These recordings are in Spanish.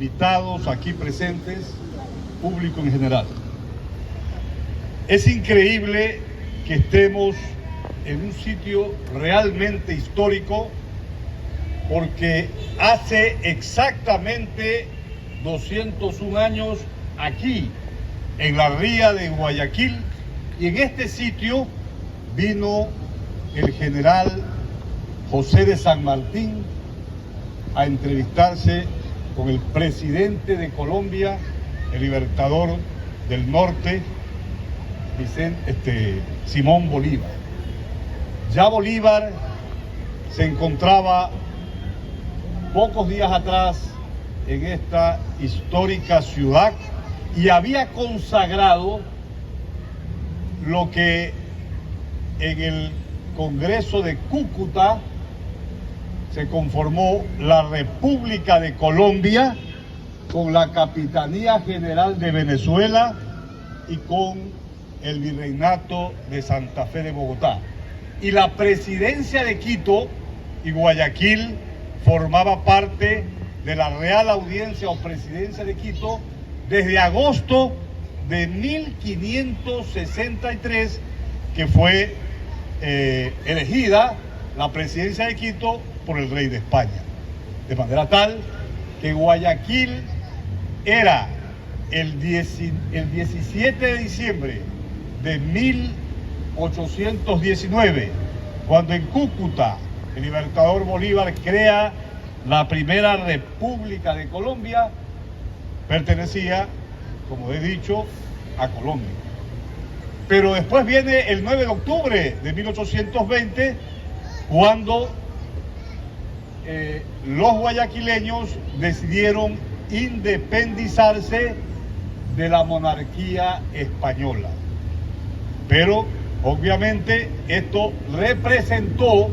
Invitados aquí presentes, público en general. Es increíble que estemos en un sitio realmente histórico porque hace exactamente 201 años aquí, en la ría de Guayaquil, y en este sitio vino el general José de San Martín a entrevistarse con el presidente de Colombia, el libertador del norte, Simón Bolívar. Ya Bolívar se encontraba pocos días atrás en esta histórica ciudad y había consagrado lo que en el Congreso de Cúcuta se conformó la República de Colombia con la Capitanía General de Venezuela y con el Virreinato de Santa Fe de Bogotá. Y la presidencia de Quito y Guayaquil formaba parte de la Real Audiencia o Presidencia de Quito desde agosto de 1563, que fue elegida la presidencia de Quito por el rey de España. De manera tal que Guayaquil era el 17 de diciembre de 1819, cuando en Cúcuta el libertador Bolívar crea la primera República de Colombia, pertenecía, como he dicho, a Colombia. Pero después viene el 9 de octubre de 1820, cuando los guayaquileños decidieron independizarse de la monarquía española. Pero obviamente esto representó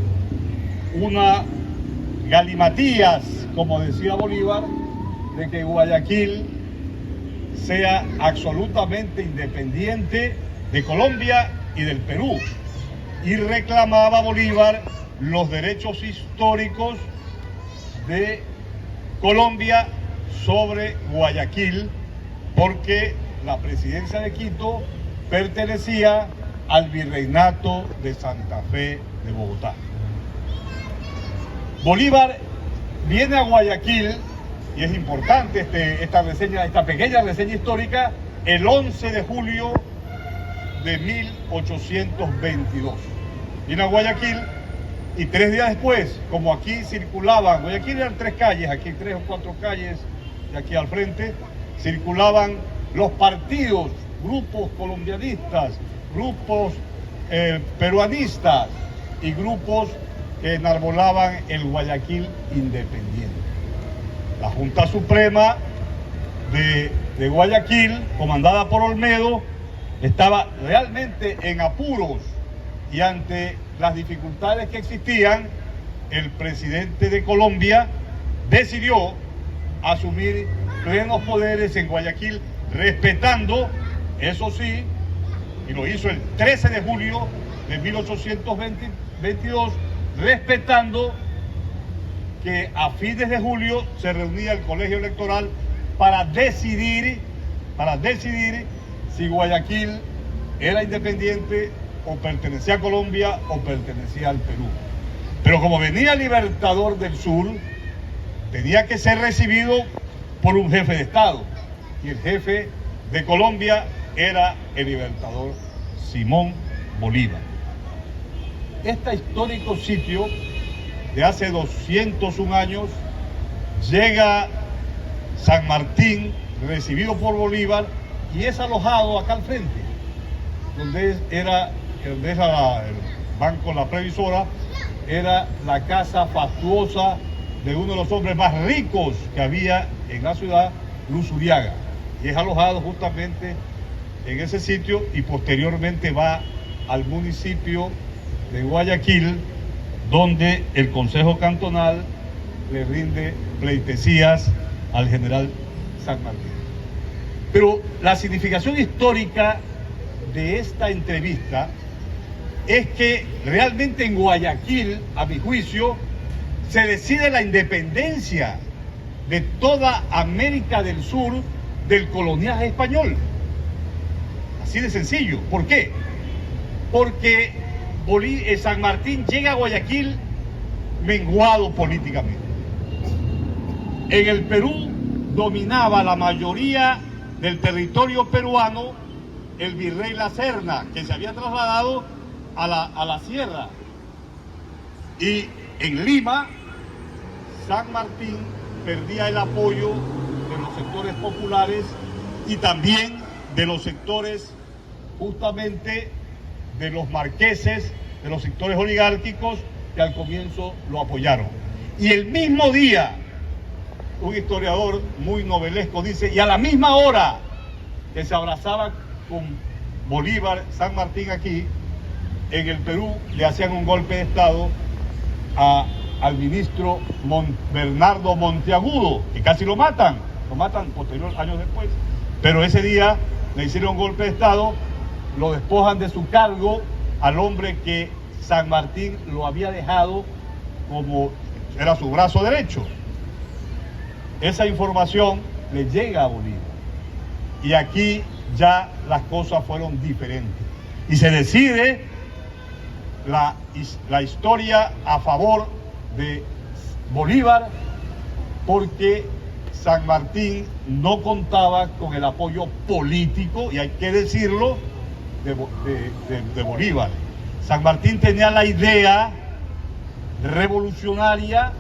una galimatías, como decía Bolívar, de que Guayaquil sea absolutamente independiente de Colombia y del Perú. Y reclamaba Bolívar los derechos históricos de Colombia sobre Guayaquil, porque la presidencia de Quito pertenecía al Virreinato de Santa Fe de Bogotá. Bolívar viene a Guayaquil, y es importante esta pequeña reseña histórica, el 11 de julio de 1822. Viene a Guayaquil y 3 días después, como aquí circulaban, Guayaquil eran 3 calles, aquí 3 o 4 calles, y aquí al frente circulaban los partidos, grupos colombianistas, grupos peruanistas y grupos que enarbolaban el Guayaquil independiente. La Junta Suprema de Guayaquil, comandada por Olmedo, estaba realmente en apuros, y ante las dificultades que existían, el presidente de Colombia decidió asumir plenos poderes en Guayaquil, respetando, eso sí, y lo hizo el 13 de julio de 1822, respetando que a fines de julio se reunía el colegio electoral para decidir si Guayaquil era independiente o pertenecía a Colombia o pertenecía al Perú. Pero como venía el libertador del sur, tenía que ser recibido por un jefe de Estado, y el jefe de Colombia era el libertador Simón Bolívar. Este histórico sitio de hace 201 años, llega San Martín, recibido por Bolívar, y es alojado acá al frente, donde era el banco La Previsora, era la casa fastuosa de uno de los hombres más ricos que había en la ciudad, Luzuriaga, y es alojado justamente en ese sitio, y posteriormente va al municipio de Guayaquil, donde el Consejo Cantonal le rinde pleitesías al general San Martín. Pero la significación histórica de esta entrevista es que realmente en Guayaquil, a mi juicio, se decide la independencia de toda América del Sur del coloniaje español. Así de sencillo. ¿Por qué? Porque San Martín llega a Guayaquil menguado políticamente. En el Perú dominaba la mayoría del territorio peruano el virrey La Serna, que se había trasladado a la sierra. Y en Lima, San Martín perdía el apoyo de los sectores populares y también de los sectores justamente de los marqueses, de los sectores oligárquicos que al comienzo lo apoyaron. Y el mismo día, un historiador muy novelesco dice, y a la misma hora que se abrazaba con Bolívar, San Martín aquí, en el Perú le hacían un golpe de Estado al ministro Bernardo Monteagudo, que casi lo matan posteriores años después, pero ese día le hicieron un golpe de Estado, lo despojan de su cargo al hombre que San Martín lo había dejado como era su brazo derecho. Esa información le llega a Bolívar y aquí ya las cosas fueron diferentes y se decide la historia a favor de Bolívar porque San Martín no contaba con el apoyo político, y hay que decirlo, de Bolívar. San Martín tenía la idea revolucionaria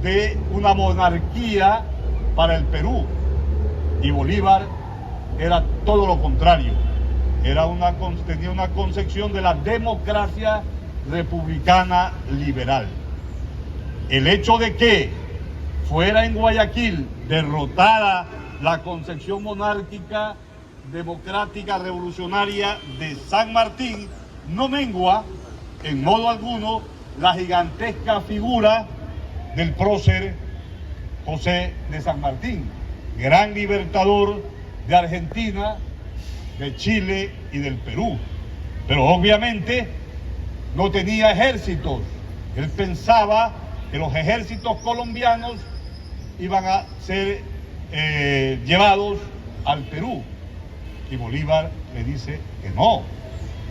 de una monarquía para el Perú y Bolívar era todo lo contrario. Tenía una concepción de la democracia republicana liberal. El hecho de que fuera en Guayaquil derrotada la concepción monárquica, democrática, revolucionaria de San Martín no mengua en modo alguno la gigantesca figura del prócer José de San Martín, gran libertador de Argentina, de Chile y del Perú. Pero obviamente no tenía ejércitos. Él pensaba que los ejércitos colombianos iban a ser llevados al Perú. Y Bolívar le dice que no.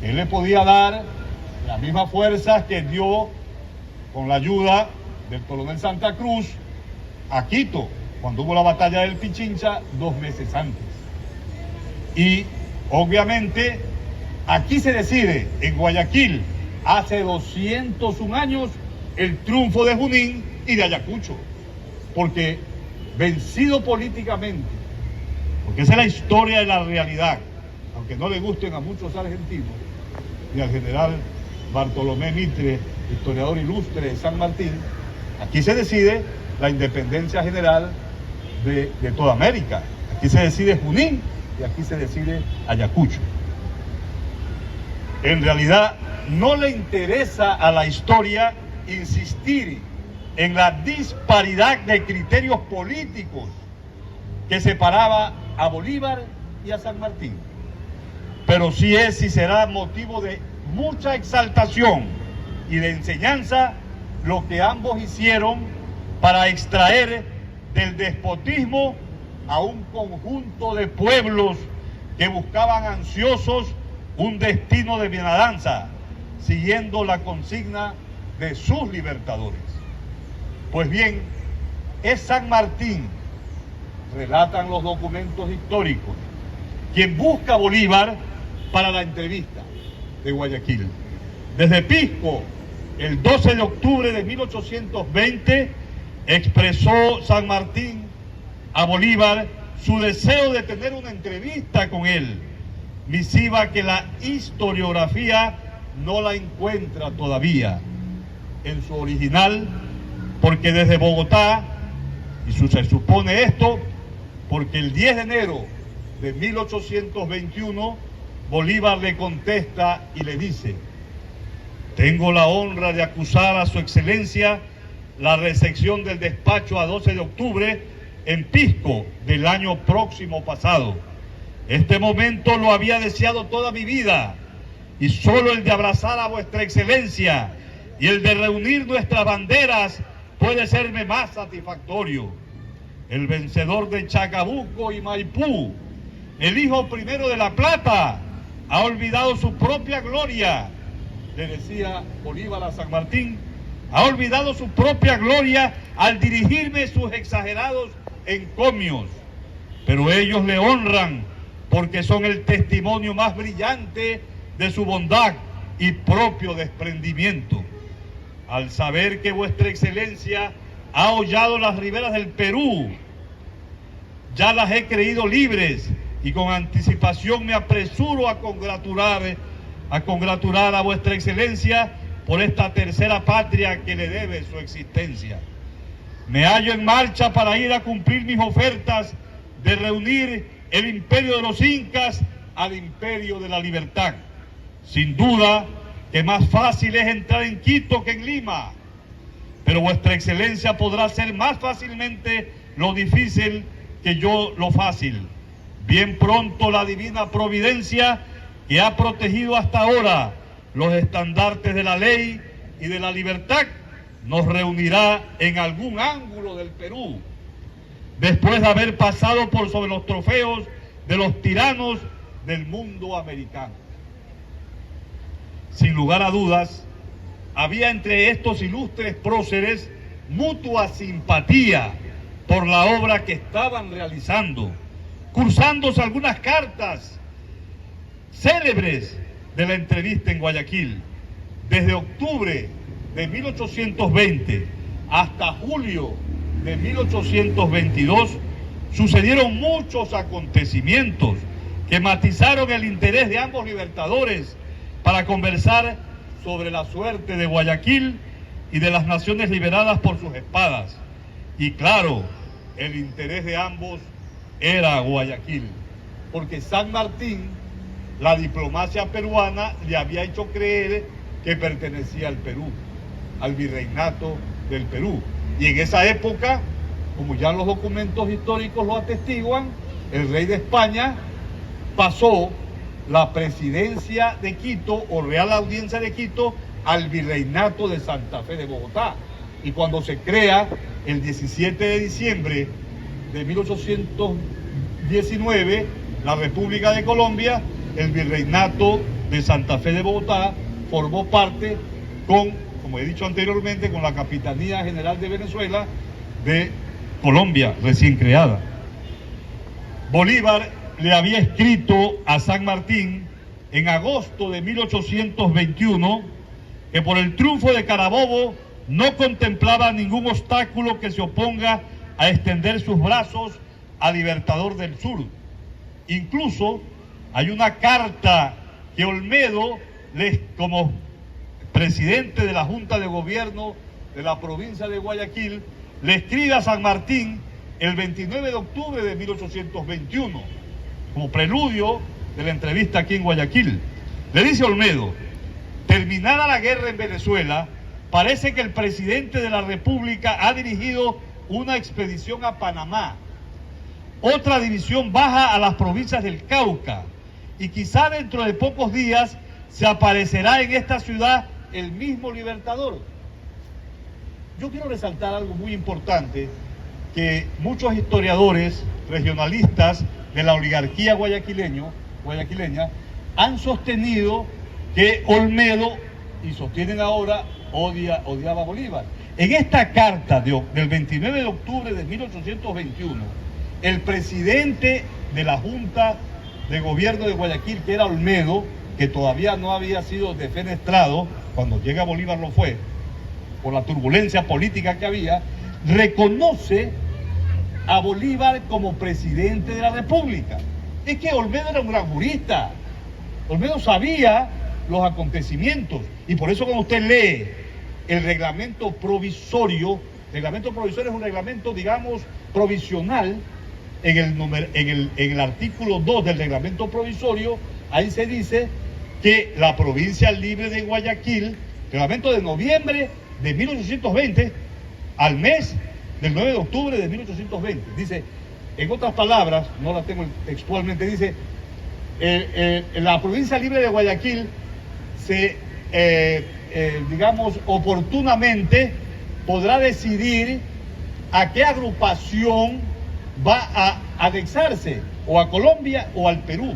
Él le podía dar las mismas fuerzas que dio con la ayuda del coronel Santa Cruz a Quito, cuando hubo la batalla del Pichincha 2 meses antes. Y obviamente aquí se decide, en Guayaquil, hace 201 años, el triunfo de Junín y de Ayacucho, porque vencido políticamente, porque esa es la historia de la realidad, aunque no le gusten a muchos argentinos, y al general Bartolomé Mitre, historiador ilustre de San Martín, aquí se decide la independencia general de toda América. Aquí se decide Junín y aquí se decide Ayacucho. En realidad no le interesa a la historia insistir en la disparidad de criterios políticos que separaba a Bolívar y a San Martín. Pero sí es y será motivo de mucha exaltación y de enseñanza lo que ambos hicieron para extraer del despotismo a un conjunto de pueblos que buscaban ansiosos un destino de bienaventuranza, siguiendo la consigna de sus libertadores. Pues bien, es San Martín, relatan los documentos históricos, quien busca a Bolívar para la entrevista de Guayaquil. Desde Pisco, el 12 de octubre de 1820, expresó San Martín a Bolívar su deseo de tener una entrevista con él, misiva que la historiografía no la encuentra todavía en su original, porque desde Bogotá, y se supone esto, porque el 10 de enero de 1821, Bolívar le contesta y le dice: tengo la honra de acusar a su excelencia la recepción del despacho a 12 de octubre en Pisco del año próximo pasado. Este momento lo había deseado toda mi vida, y solo el de abrazar a vuestra excelencia y el de reunir nuestras banderas puede serme más satisfactorio. el vencedor de Chacabuco y Maipú, el hijo primero de La Plata, ha olvidado su propia gloria, le decía Bolívar a San Martín, ha olvidado su propia gloria al dirigirme sus exagerados encomios, pero ellos le honran porque son el testimonio más brillante de su bondad y propio desprendimiento. Al saber que vuestra excelencia ha hollado las riberas del Perú, ya las he creído libres y con anticipación me apresuro a congratular a vuestra excelencia por esta tercera patria que le debe su existencia. Me hallo en marcha para ir a cumplir mis ofertas de reunir el imperio de los incas al imperio de la libertad. Sin duda que más fácil es entrar en Quito que en Lima, pero vuestra excelencia podrá hacer más fácilmente lo difícil que yo lo fácil. Bien pronto la divina providencia que ha protegido hasta ahora los estandartes de la ley y de la libertad nos reunirá en algún ángulo del Perú, después de haber pasado por sobre los trofeos de los tiranos del mundo americano. Sin lugar a dudas, había entre estos ilustres próceres mutua simpatía por la obra que estaban realizando, cruzándose algunas cartas célebres de la entrevista en Guayaquil. Desde octubre de 1820 hasta julio de 1822 sucedieron muchos acontecimientos que matizaron el interés de ambos libertadores para conversar sobre la suerte de Guayaquil y de las naciones liberadas por sus espadas. Y claro, el interés de ambos era Guayaquil, porque San Martín, la diplomacia peruana, le había hecho creer que pertenecía al Perú, al virreinato del Perú. Y en esa época, como ya los documentos históricos lo atestiguan, el rey de España pasó la presidencia de Quito o Real Audiencia de Quito al virreinato de Santa Fe de Bogotá. Y cuando se crea el 17 de diciembre de 1819 la República de Colombia, el virreinato de Santa Fe de Bogotá formó parte con, como he dicho anteriormente, con la Capitanía General de Venezuela de Colombia recién creada. Bolívar le había escrito a San Martín en agosto de 1821 que por el triunfo de Carabobo no contemplaba ningún obstáculo que se oponga a extender sus brazos al Libertador del Sur. Incluso hay una carta que Olmedo, como presidente de la Junta de Gobierno de la provincia de Guayaquil, le escribe a San Martín el 29 de octubre de 1821, como preludio de la entrevista aquí en Guayaquil. Le dice Olmedo: terminada la guerra en Venezuela, parece que el presidente de la República ha dirigido una expedición a Panamá. Otra división baja a las provincias del Cauca y quizá dentro de pocos días se aparecerá en esta ciudad el mismo Libertador. Yo quiero resaltar algo muy importante que muchos historiadores regionalistas de la oligarquía guayaquileña han sostenido que Olmedo, y sostienen ahora, odiaba a Bolívar. En esta carta del 29 de octubre de 1821, el presidente de la Junta de Gobierno de Guayaquil, que era Olmedo, que todavía no había sido defenestrado, cuando llega Bolívar lo fue, por la turbulencia política que había, reconoce a Bolívar como presidente de la República. Es que Olmedo era un gran jurista, Olmedo sabía los acontecimientos, y por eso cuando usted lee el reglamento provisorio es un reglamento, digamos, provisional. En el artículo 2 del reglamento provisorio, ahí se dice que la provincia libre de Guayaquil, reglamento de noviembre de 1820, al mes del 9 de octubre de 1820, dice, en otras palabras, no la tengo textualmente, dice, la provincia libre de Guayaquil digamos, oportunamente podrá decidir a qué agrupación va a anexarse o a Colombia o al Perú,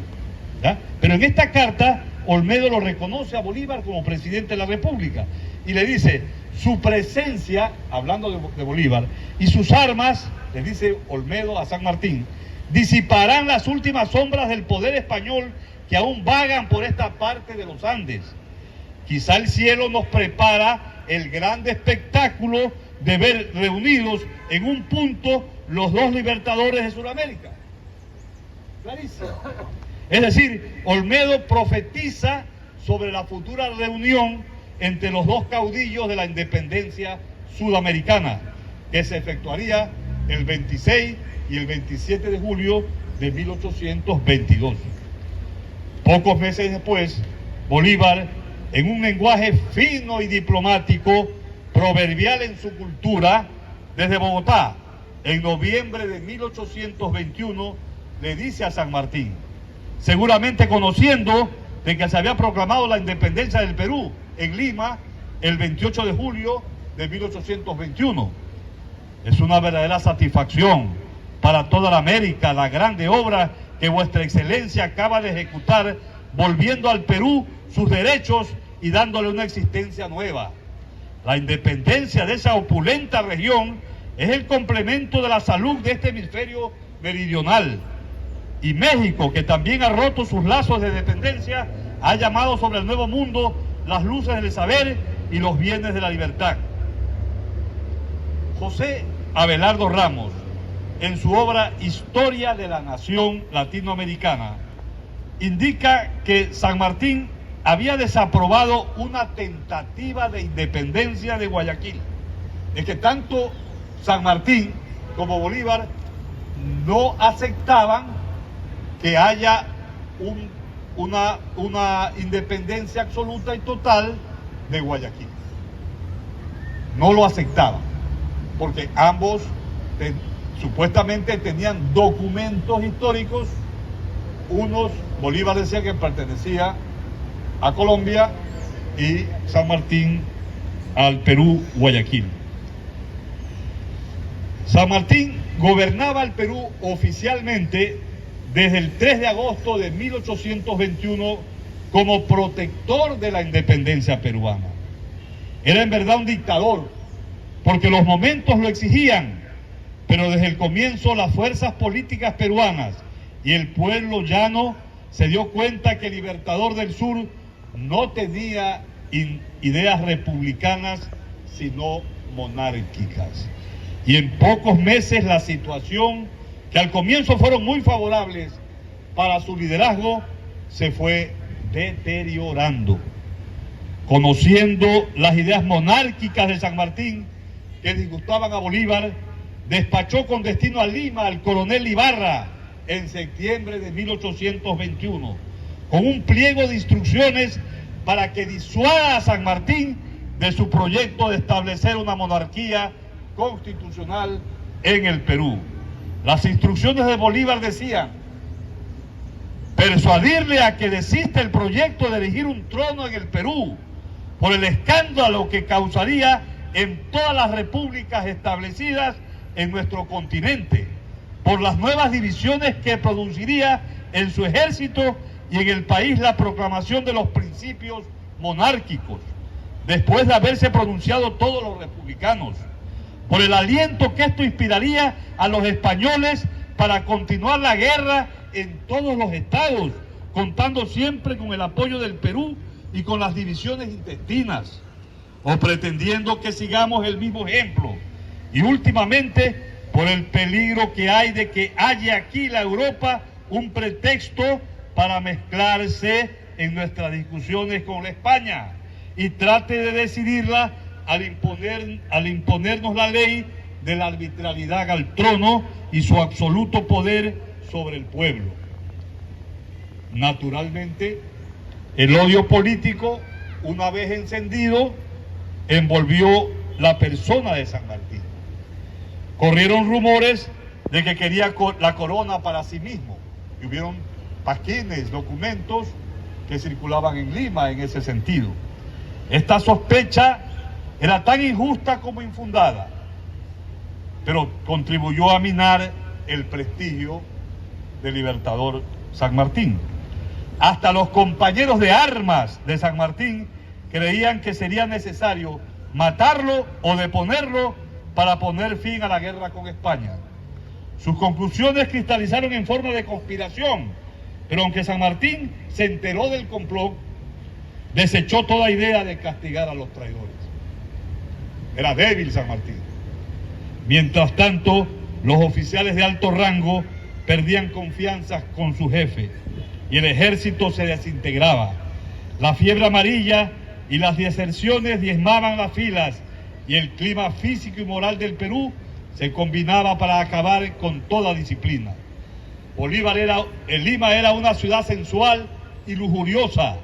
¿ya? Pero en esta carta Olmedo lo reconoce a Bolívar como presidente de la República y le dice: su presencia, hablando de Bolívar, y sus armas, le dice Olmedo a San Martín, disiparán las últimas sombras del poder español que aún vagan por esta parte de los Andes. Quizá el cielo nos prepara el grande espectáculo de ver reunidos en un punto los dos libertadores de Sudamérica. Clarísimo. Es decir, Olmedo profetiza sobre la futura reunión entre los dos caudillos de la independencia sudamericana, que se efectuaría el 26 y el 27 de julio de 1822. Pocos meses después, Bolívar, en un lenguaje fino y diplomático, proverbial en su cultura, desde Bogotá, en noviembre de 1821, le dice a San Martín, seguramente conociendo de que se había proclamado la independencia del Perú en Lima el 28 de julio de 1821. Es una verdadera satisfacción para toda la América la grande obra que vuestra excelencia acaba de ejecutar, volviendo al Perú sus derechos y dándole una existencia nueva. La independencia de esa opulenta región es el complemento de la salud de este hemisferio meridional. Y México, que también ha roto sus lazos de dependencia, ha llamado sobre el nuevo mundo las luces del saber y los bienes de la libertad. José Abelardo Ramos, en su obra Historia de la Nación Latinoamericana, indica que San Martín había desaprobado una tentativa de independencia de Guayaquil. Es que tanto San Martín como Bolívar no aceptaban que haya una independencia absoluta y total de Guayaquil. No lo aceptaban, porque ambos supuestamente tenían documentos históricos. Bolívar decía que pertenecía a Colombia y San Martín al Perú, Guayaquil. San Martín gobernaba el Perú oficialmente desde el 3 de agosto de 1821 como protector de la independencia peruana. Era en verdad un dictador, porque los momentos lo exigían, pero desde el comienzo las fuerzas políticas peruanas y el pueblo llano se dio cuenta que el Libertador del Sur no tenía ideas republicanas, sino monárquicas. Y en pocos meses la situación, que al comienzo fueron muy favorables para su liderazgo, se fue deteriorando. Conociendo las ideas monárquicas de San Martín, que disgustaban a Bolívar, despachó con destino a Lima al coronel Ibarra en septiembre de 1821, con un pliego de instrucciones para que disuada a San Martín de su proyecto de establecer una monarquía constitucional en el Perú. Las instrucciones de Bolívar decían: persuadirle a que desista el proyecto de erigir un trono en el Perú, por el escándalo que causaría en todas las repúblicas establecidas en nuestro continente, por las nuevas divisiones que produciría en su ejército y en el país la proclamación de los principios monárquicos, después de haberse pronunciado todos los republicanos, por el aliento que esto inspiraría a los españoles para continuar la guerra en todos los estados, contando siempre con el apoyo del Perú y con las divisiones intestinas, o pretendiendo que sigamos el mismo ejemplo, y últimamente por el peligro que hay de que haya aquí la Europa un pretexto para mezclarse en nuestras discusiones con la España y trate de decidirla al imponernos la ley de la arbitrariedad al trono y su absoluto poder sobre el pueblo. Naturalmente, el odio político, una vez encendido, envolvió la persona de San Martín. Corrieron rumores de que quería la corona para sí mismo, y hubieron pasquines, documentos que circulaban en Lima en ese sentido. Esta sospecha era tan injusta como infundada, pero contribuyó a minar el prestigio del libertador San Martín. Hasta los compañeros de armas de San Martín creían que sería necesario matarlo o deponerlo para poner fin a la guerra con España. Sus conclusiones cristalizaron en forma de conspiración, pero aunque San Martín se enteró del complot, desechó toda idea de castigar a los traidores. Era débil San Martín. Mientras tanto, los oficiales de alto rango perdían confianza con su jefe y el ejército se desintegraba. La fiebre amarilla y las deserciones diezmaban las filas y el clima físico y moral del Perú se combinaba para acabar con toda disciplina. Lima era una ciudad sensual y lujuriosa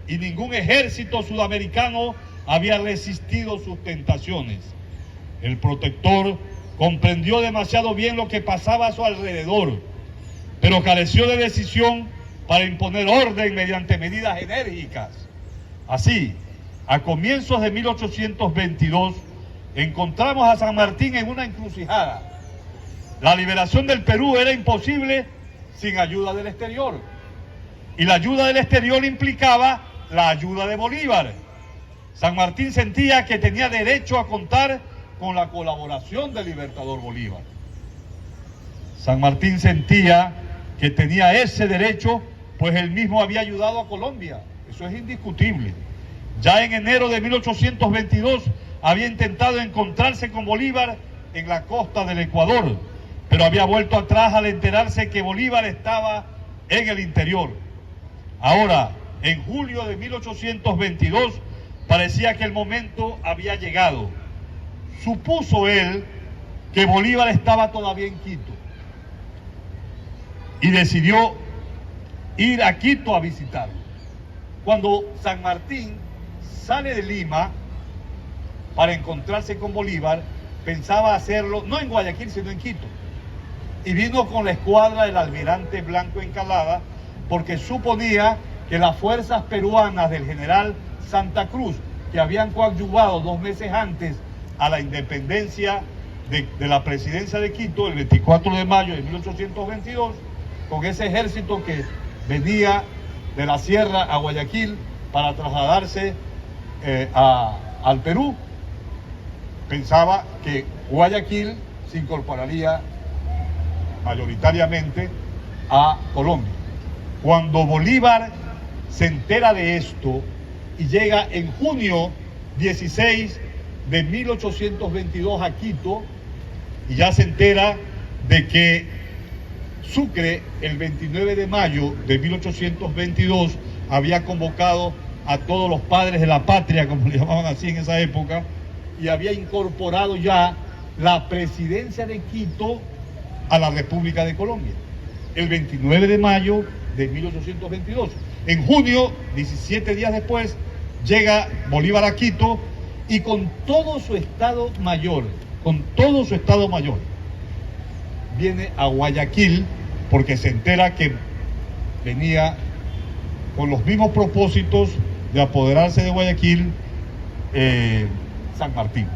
y ningún ejército sudamericano había resistido sus tentaciones. El protector comprendió demasiado bien lo que pasaba a su alrededor, pero careció de decisión para imponer orden mediante medidas enérgicas. Así, a comienzos de 1822, encontramos a San Martín en una encrucijada. La liberación del Perú era imposible sin ayuda del exterior. Y la ayuda del exterior implicaba la ayuda de Bolívar. San Martín sentía que tenía derecho a contar con la colaboración del libertador Bolívar. San Martín sentía que tenía ese derecho, pues él mismo había ayudado a Colombia. Eso es indiscutible. Ya en enero de 1822 había intentado encontrarse con Bolívar en la costa del Ecuador, pero había vuelto atrás al enterarse que Bolívar estaba en el interior. Ahora, en julio de 1822, parecía que el momento había llegado. Supuso él que Bolívar estaba todavía en Quito y decidió ir a Quito a visitarlo. Cuando San Martín sale de Lima para encontrarse con Bolívar, pensaba hacerlo no en Guayaquil sino en Quito, y vino con la escuadra del almirante Blanco Encalada porque suponía que las fuerzas peruanas del general Santa Cruz, que habían coadyuvado 2 meses antes a la independencia de la presidencia de Quito, el 24 de mayo de 1822, con ese ejército que venía de la sierra a Guayaquil para trasladarse al Perú, pensaba que Guayaquil se incorporaría mayoritariamente a Colombia. Cuando Bolívar se entera de esto y llega en junio 16 de 1822 a Quito, y ya se entera de que Sucre el 29 de mayo de 1822 había convocado a todos los padres de la patria, como le llamaban así en esa época, y había incorporado ya la presidencia de Quito a la República de Colombia, el 29 de mayo de 1822. En junio, 17 días después, llega Bolívar a Quito y con todo su estado mayor, viene a Guayaquil porque se entera que venía con los mismos propósitos de apoderarse de Guayaquil San Martín.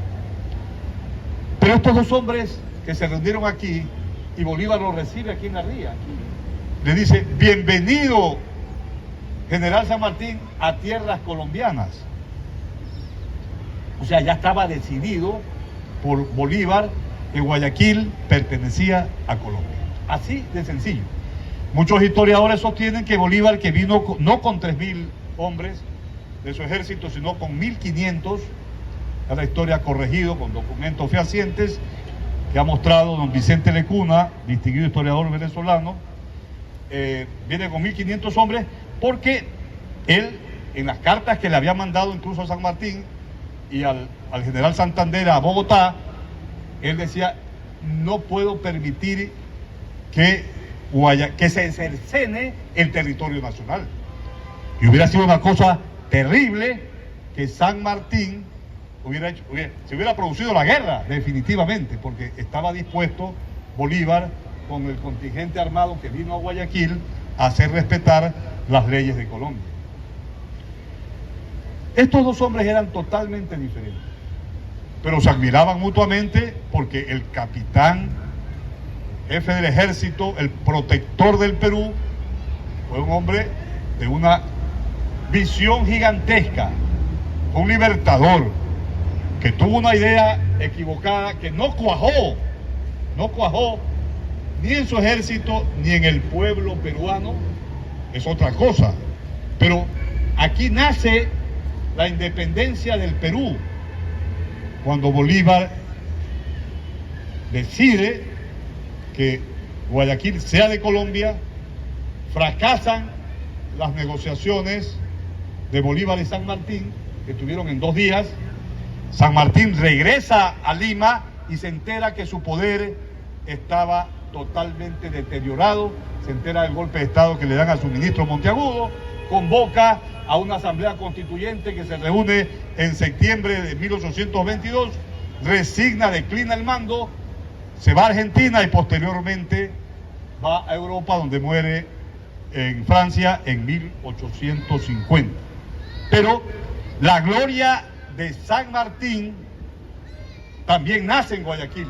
Pero estos 2 hombres que se reunieron aquí, y Bolívar los recibe aquí en la ría, le dice: bienvenido, general San Martín, a tierras colombianas. O sea, ya estaba decidido por Bolívar que Guayaquil pertenecía a Colombia. Así de sencillo. Muchos historiadores sostienen que Bolívar, que vino no con 3.000 hombres de su ejército, sino con 1.500, es la historia corregido con documentos fehacientes que ha mostrado don Vicente Lecuna, distinguido historiador venezolano, viene con 1.500 hombres porque él, en las cartas que le había mandado incluso a San Martín y al general Santander a Bogotá, él decía: no puedo permitir que se cercene el territorio nacional. Y hubiera sido una cosa terrible que San Martín se hubiera producido la guerra, definitivamente, porque estaba dispuesto Bolívar, con el contingente armado que vino a Guayaquil, a hacer respetar las leyes de Colombia. Estos 2 hombres eran totalmente diferentes, pero se admiraban mutuamente porque el capitán jefe del ejército, el protector del Perú, fue un hombre de una visión gigantesca, un libertador, que tuvo una idea equivocada que no cuajó ni en su ejército ni en el pueblo peruano, es otra cosa. Pero aquí nace la independencia del Perú, cuando Bolívar decide que Guayaquil sea de Colombia. Fracasan las negociaciones de Bolívar y San Martín, que tuvieron en 2 días. San Martín regresa a Lima y se entera que su poder estaba totalmente deteriorado, se entera del golpe de Estado que le dan a su ministro Monteagudo, convoca a una asamblea constituyente que se reúne en septiembre de 1822, resigna, declina el mando, se va a Argentina y posteriormente va a Europa, donde muere en Francia en 1850. Pero la gloria de San Martín también nace en Guayaquil.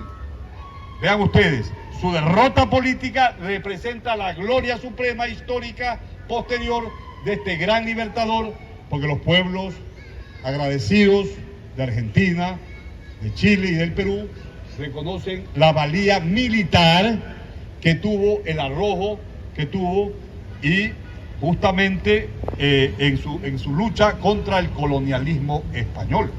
Vean ustedes, su derrota política representa la gloria suprema histórica posterior de este gran libertador, porque los pueblos agradecidos de Argentina, de Chile y del Perú reconocen la valía militar que tuvo, el arrojo que tuvo, y justamente en su lucha contra el colonialismo español.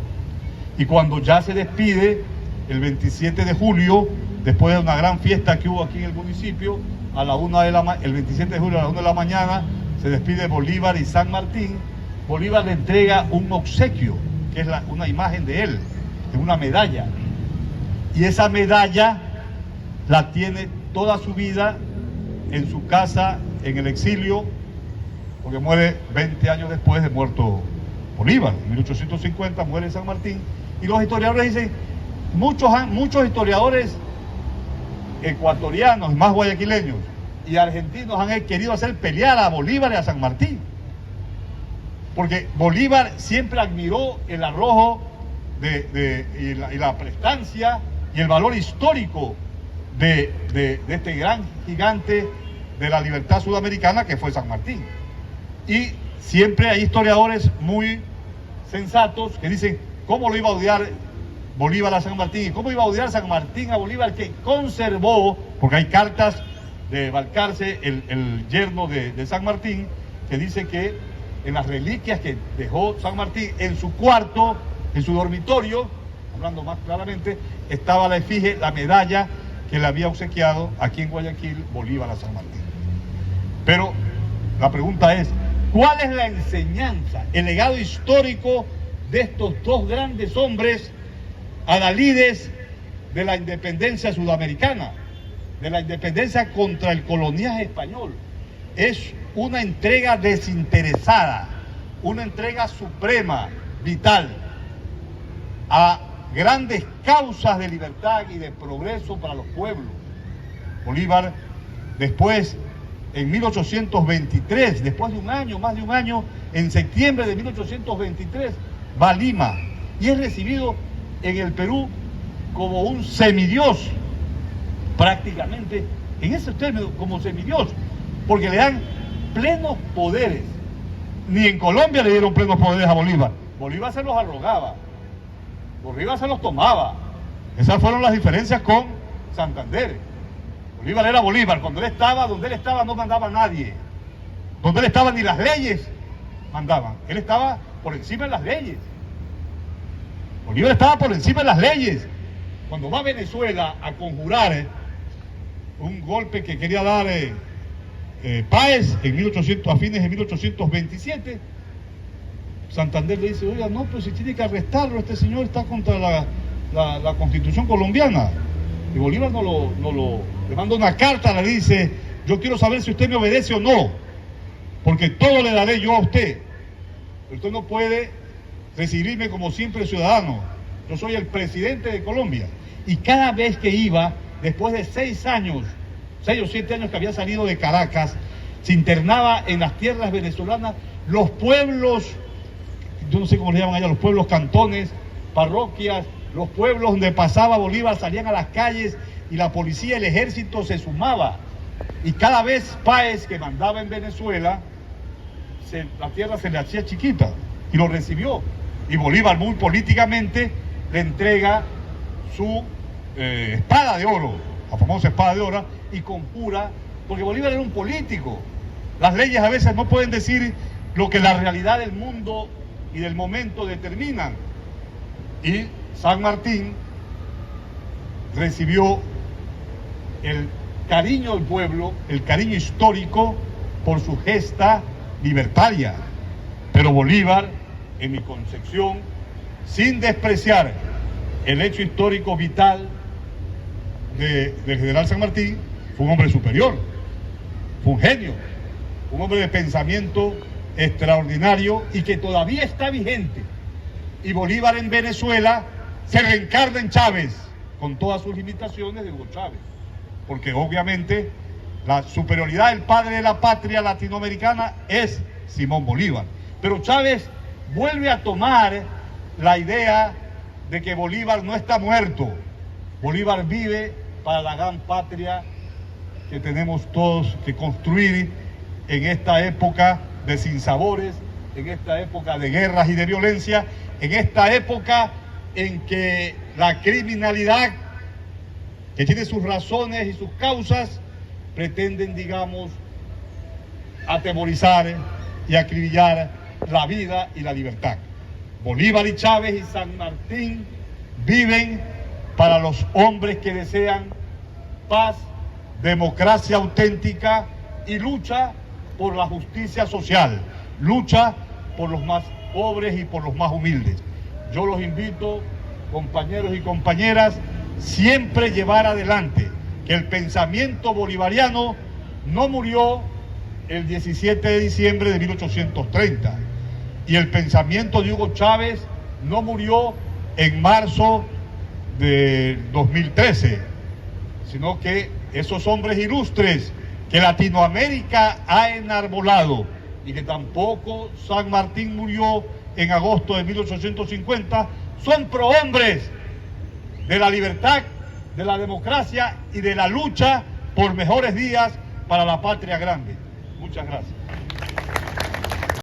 Y cuando ya se despide el 27 de julio, después de una gran fiesta que hubo aquí en el municipio, el 27 de julio a la 1 de la mañana, se despide Bolívar y San Martín. Bolívar le entrega un obsequio, que es una imagen de él, de una medalla. Y esa medalla la tiene toda su vida en su casa, en el exilio, porque muere 20 años después de muerto Bolívar. En 1850 muere San Martín. Y los historiadores dicen, muchos historiadores ecuatorianos, más guayaquileños y argentinos, han querido hacer pelear a Bolívar y a San Martín, porque Bolívar siempre admiró el arrojo y la prestancia y el valor histórico de este gran gigante de la libertad sudamericana que fue San Martín. Y siempre hay historiadores muy sensatos que dicen, ¿cómo lo iba a odiar Bolívar a San Martín? ¿Y cómo iba a odiar San Martín a Bolívar, que conservó, porque hay cartas de Balcarce, el yerno de San Martín, que dice que en las reliquias que dejó San Martín, en su cuarto, en su dormitorio, hablando más claramente, estaba la efigie, la medalla que le había obsequiado aquí en Guayaquil Bolívar a San Martín. Pero la pregunta es, ¿cuál es la enseñanza, el legado histórico de estos dos grandes hombres, adalides de la independencia sudamericana, de la independencia contra el coloniaje español? Es una entrega desinteresada, una entrega suprema, vital, a grandes causas de libertad y de progreso para los pueblos. Bolívar, después, en 1823, después de un año, más de un año, en septiembre de 1823, va a Lima y es recibido en el Perú como un semidios, prácticamente, en esos términos, como semidios, porque le dan plenos poderes. Ni en Colombia le dieron plenos poderes a Bolívar. Bolívar se los arrogaba, Bolívar se los tomaba. Esas fueron las diferencias con Santander. Bolívar era Bolívar, cuando él estaba, donde él estaba no mandaba nadie. Donde él estaba ni las leyes mandaban. Él estaba por encima de las leyes. Bolívar estaba por encima de las leyes. Cuando va a Venezuela a conjurar un golpe que quería dar Páez a fines de 1827, Santander le dice, oiga, no, pues si tiene que arrestarlo, este señor está contra la Constitución colombiana. Y Bolívar le manda una carta, le dice, yo quiero saber si usted me obedece o no, porque todo le daré yo a usted. Pero usted no puede recibirme como simple ciudadano. Yo soy el presidente de Colombia. Y cada vez que iba, después de 6 o 7 años que había salido de Caracas, se internaba en las tierras venezolanas, los pueblos, yo no sé cómo le llaman allá, los pueblos cantones, parroquias, los pueblos donde pasaba Bolívar salían a las calles y la policía, el ejército se sumaba. Y cada vez Páez, que mandaba en Venezuela, la tierra se le hacía chiquita y lo recibió. Y Bolívar, muy políticamente, le entrega su espada de oro, la famosa espada de oro, y conjura, porque Bolívar era un político. Las leyes a veces no pueden decir lo que la realidad del mundo y del momento determinan. Y San Martín recibió el cariño del pueblo, el cariño histórico por su gesta libertaria. Pero Bolívar, en mi concepción, sin despreciar el hecho histórico vital del general San Martín, fue un hombre superior, fue un genio, un hombre de pensamiento extraordinario y que todavía está vigente. Y Bolívar en Venezuela se reencarna en Chávez, con todas sus limitaciones de Hugo Chávez, porque obviamente la superioridad del padre de la patria latinoamericana es Simón Bolívar. Pero Chávez vuelve a tomar la idea de que Bolívar no está muerto. Bolívar vive para la gran patria que tenemos todos que construir en esta época de sinsabores, en esta época de guerras y de violencia, en esta época en que la criminalidad, que tiene sus razones y sus causas, pretenden, digamos, atemorizar y acribillar la vida y la libertad. Bolívar y Chávez y San Martín viven para los hombres que desean paz, democracia auténtica y lucha por la justicia social, lucha por los más pobres y por los más humildes. Yo los invito, compañeros y compañeras, siempre llevar adelante que el pensamiento bolivariano no murió el 17 de diciembre de 1830 y el pensamiento de Hugo Chávez no murió en marzo de 2013, sino que esos hombres ilustres que Latinoamérica ha enarbolado y que tampoco San Martín murió en agosto de 1850, son prohombres de la libertad, de la democracia y de la lucha por mejores días para la patria grande. Muchas gracias.